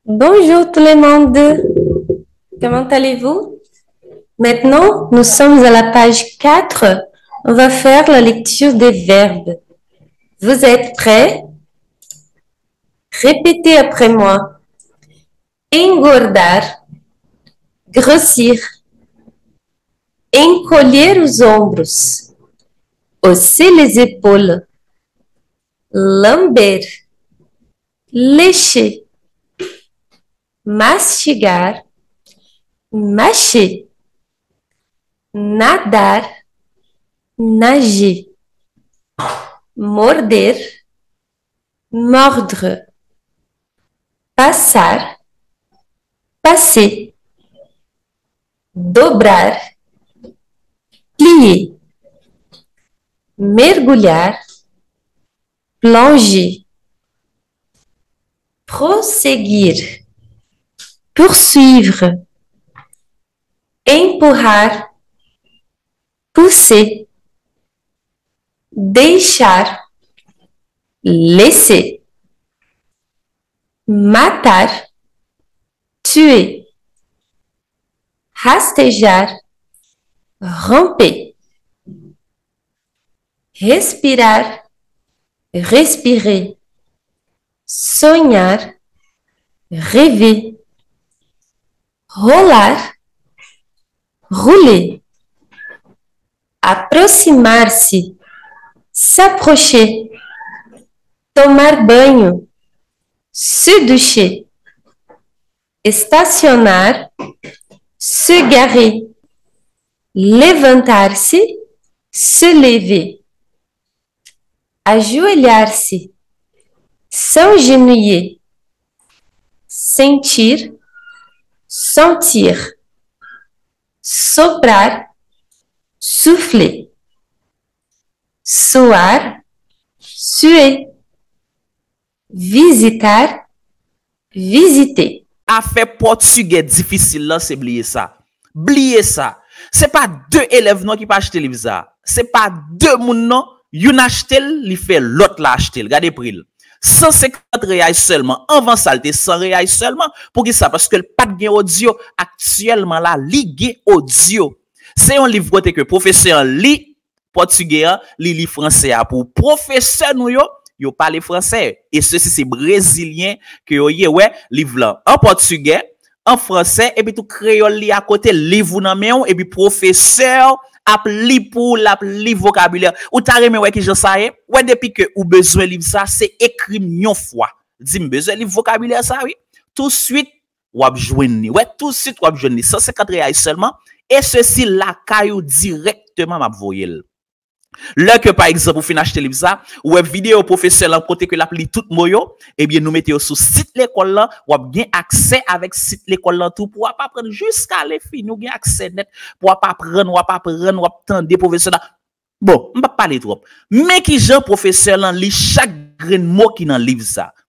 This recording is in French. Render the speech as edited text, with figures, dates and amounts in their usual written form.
Bonjour tout le monde, comment allez-vous? Maintenant, nous sommes à la page 4. On va faire la lecture des verbes. Vous êtes prêts? Répétez après moi. Engordar, grossir, encolher os ombros, hausser les épaules, lamber, lécher, mastigar, mâcher, nadar, nager, morder, mordre, passar, passer, dobrar, plier, mergulhar, plonger, prosseguir, poursuivre, empurrar, pousser, deixar, laisser, matar, tuer, rastejar, ramper, respirar, respirer, sonhar, rêver, rolar, rouler, aproximar-se, s'approcher, tomar banho, se doucher, estacionar, se garer, levantar-se, se lever, ajoelhar-se, s'agenouiller, sentir, sentir, soprar, souffler, suar, suer, visitar, visiter. Affaire portugais difficile là, c'est oublier ça. Oublier ça. C'est pas deux élèves non qui pas acheter le visa. C'est pas deux moun non, yon acheter, li fait l'autre la acheter. Regardez prix. 150 reais seulement. Avant ça, c'était 100 reais seulement. Pour qui ça? Parce que le pas de audio actuellement là, ligue audio. C'est un livre que professeur lit portugais, lit français pour professeur nous yo parle français et ceci c'est brésilien que yo ouais livre là en portugais en français et puis tout créole li à côté livre nan men et puis professeur a li pour la li vocabulaire ou ta remè ouais qui j'en ça ouais depuis que ou besoin livre ça c'est écrit une fois dis besoin livre vocabulaire ça oui tout de suite ou a joindre ouais tout de suite ou a joindre 150 reais seulement et ceci la caillou directement m'a voyel. Là que par exemple, vous finissez acheter le ça, ou vidéo professeur là côté que l'appli tout moyo, eh bien nous mettons sur site l'école là, ou a bien accès avec site l'école là tout pour pas prendre jusqu'à les filles, nous bien accès net pour pas prendre ou pas prendre ou attendre des professeurs là. Bon, on va pas parler trop. Mais qui Jean professeur là lit chaque grain mot qui dans livre ça.